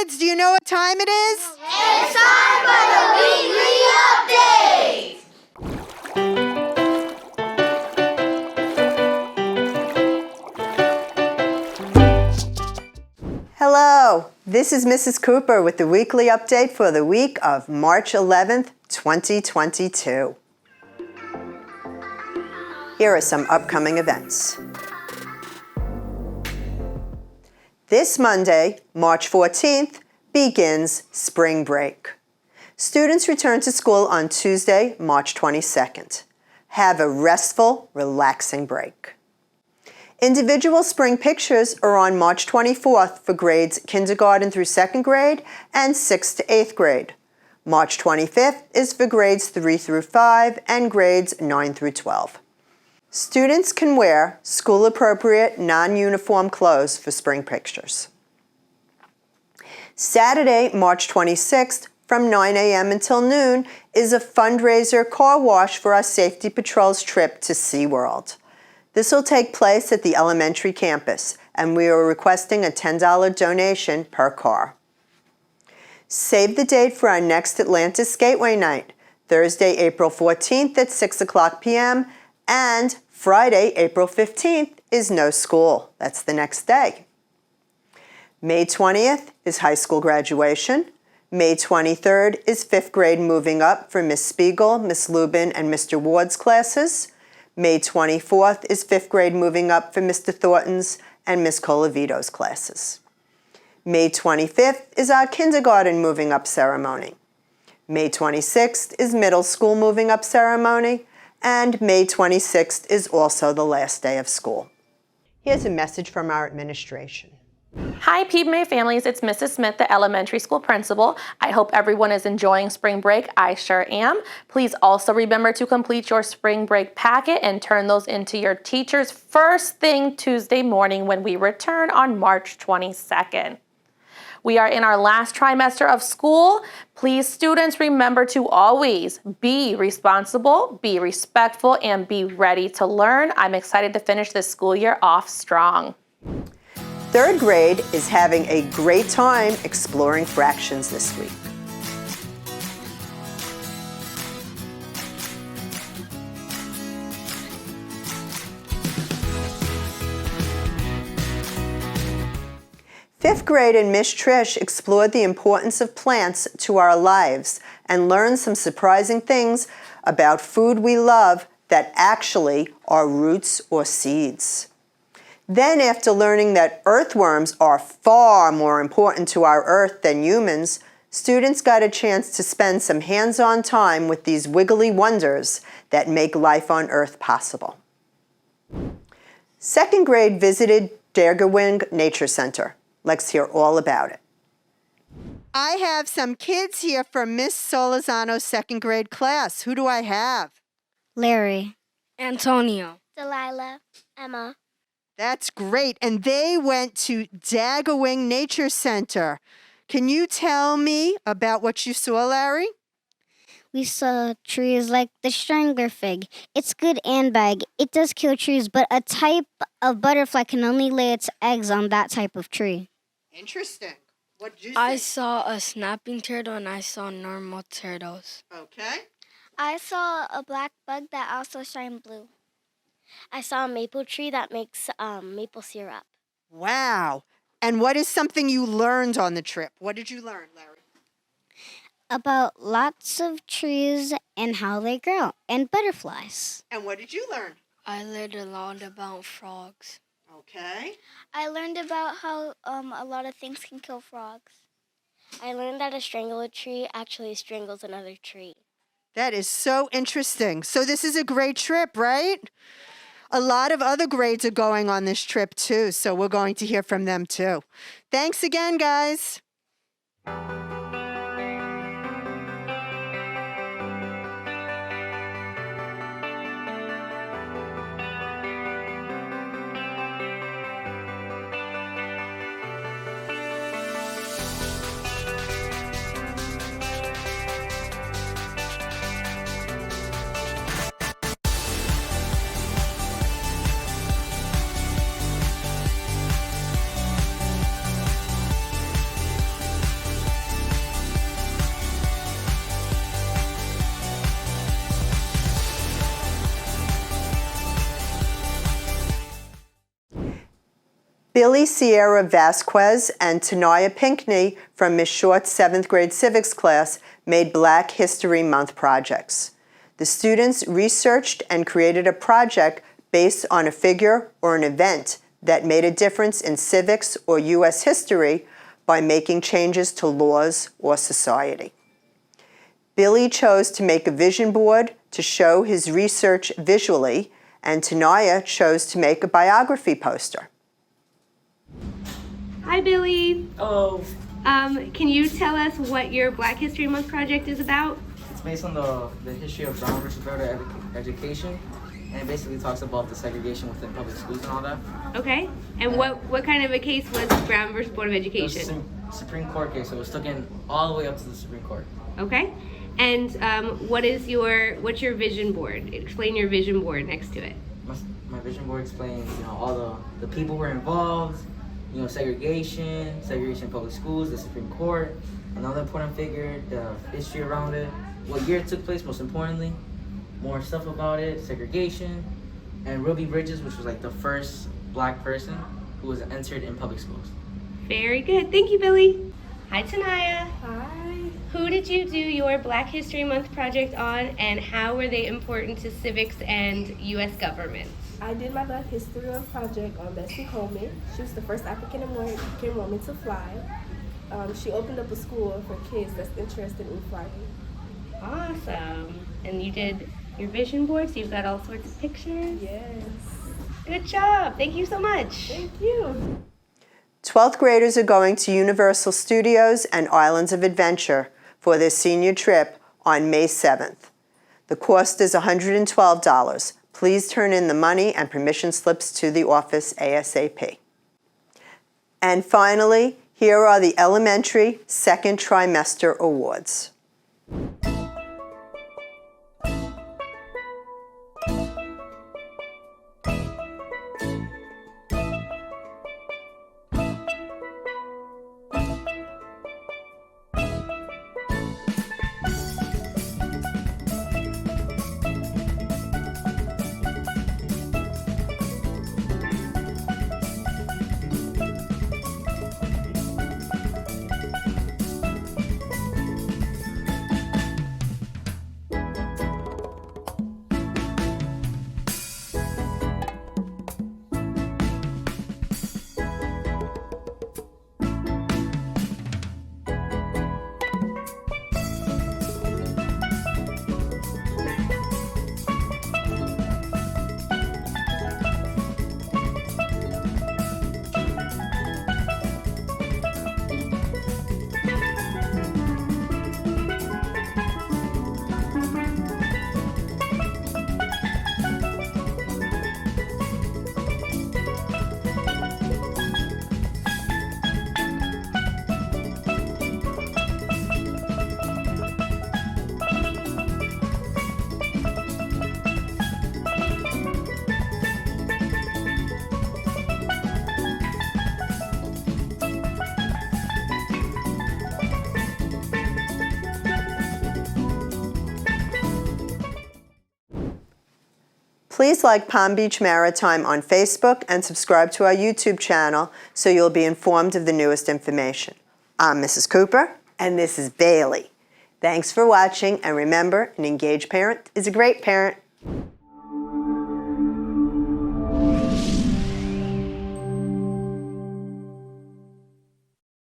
kids, do you know what time it is? It's time for the weekly update! Hello, this is Mrs. Cooper with the weekly update for the week of March 11th, 2022. Here are some upcoming events. This Monday, March 14th, begins spring break. Students return to school on Tuesday, March 22nd. Have a restful, relaxing break. Individual spring pictures are on March 24th for grades kindergarten through 2nd grade and 6th to 8th grade. March 25th is for grades 3 through 5 and grades 9 through 12. Students can wear school-appropriate, non-uniform clothes for spring pictures. Saturday, March 26th, from 9 a.m. until noon, is a fundraiser car wash for our Safety Patrol's trip to SeaWorld. This will take place at the elementary campus, and we are requesting a $10 donation per car. Save the date for our next Atlantis Gateway Night, Thursday, April 14th at 6:00 p.m., and Friday, April 15th is no school. That's the next day. May 20th is high school graduation. May 23rd is 5th grade moving up for Miss Spiegel, Miss Lubin, and Mr. Ward's classes. May 24th is 5th grade moving up for Mr. Thornton's and Miss Colavito's classes. May 25th is our kindergarten moving up ceremony. May 26th is middle school moving up ceremony. And May 26th is also the last day of school. Here's a message from our administration. Hi PBMA families, it's Mrs. Smith, the elementary school principal. I hope everyone is enjoying spring break. I sure am. Please also remember to complete your spring break packet and turn those into your teachers first thing Tuesday morning when we return on March 22nd. We are in our last trimester of school. Please, students, remember to always be responsible, be respectful, and be ready to learn. I'm excited to finish this school year off strong. 3rd grade is having a great time exploring fractions this week. Fifth grade and Miss Trish explored the importance of plants to our lives and learned some surprising things about food we love that actually are roots or seeds. Then, after learning that earthworms are far more important to our earth than humans, students got a chance to spend some hands-on time with these wiggly wonders that make life on Earth possible. 2nd grade visited Dagerwing Nature Center. Let's hear all about it. I have some kids here from Miss Solazano's 2nd grade class. Who do I have? Larry. Antonio. Delilah. Emma. That's great. And they went to Dagerwing Nature Center. Can you tell me about what you saw, Larry? We saw trees like the strangler fig. It's good and bad. It does kill trees, but a type of butterfly can only lay its eggs on that type of tree. Interesting. What did you see? I saw a snapping turtle and I saw normal turtles. Okay. I saw a black bug that also shined blue. I saw a maple tree that makes maple syrup. Wow. And what is something you learned on the trip? What did you learn, Larry? About lots of trees and how they grow, and butterflies. And what did you learn? I learned a lot about frogs. Okay. I learned about how a lot of things can kill frogs. I learned that a strangler tree actually strangles another tree. That is so interesting. So this is a great trip, right? A lot of other grades are going on this trip too, so we're going to hear from them too. Thanks again, guys. Billy Sierra Vasquez and Tanaya Pinkney from Miss Short's 7th grade civics class made Black History Month projects. The students researched and created a project based on a figure or an event that made a difference in civics or U.S. history by making changes to laws or society. Billy chose to make a vision board to show his research visually, and Tanaya chose to make a biography poster. Hi, Billy. Hello. Can you tell us what your Black History Month project is about? It's based on the history of Brown versus Board of Education, and it basically talks about the segregation within public schools and all that. Okay. And what kind of a case was Brown versus Board of It was Education? a Supreme Court case, so it was taken all the way up to the Supreme Court. Okay. And what's your vision board? Explain your vision board next to it. My vision board explains, all the people who were involved, segregation in public schools, the Supreme Court, another important figure, the history around it, what year it took place, most importantly, more stuff about it, segregation, and Ruby Bridges, which was like the first Black person who was entered in public schools. Very good. Thank you, Billy. Hi, Tanaya. Hi. Who did you do your Black History Month project on, and how were they important to civics and U.S. government? I did my Black History Month project on Bessie Coleman. She was the first African American woman to fly. She opened up a school for kids that's interested in flying. Awesome. And you did your vision board, so you've got all sorts of pictures? Yes. Good job. Thank you so much. Thank you. 12th graders are going to Universal Studios and Islands of Adventure for their senior trip on May 7th. The cost is $112. Please turn in the money and permission slips to the office ASAP. And finally, here are the elementary second trimester awards. Please like Palm Beach Maritime on Facebook and subscribe to our YouTube channel so you'll be informed of the newest information. I'm Mrs. Cooper, and this is Bailey. Thanks for watching, and remember, an engaged parent is a great parent.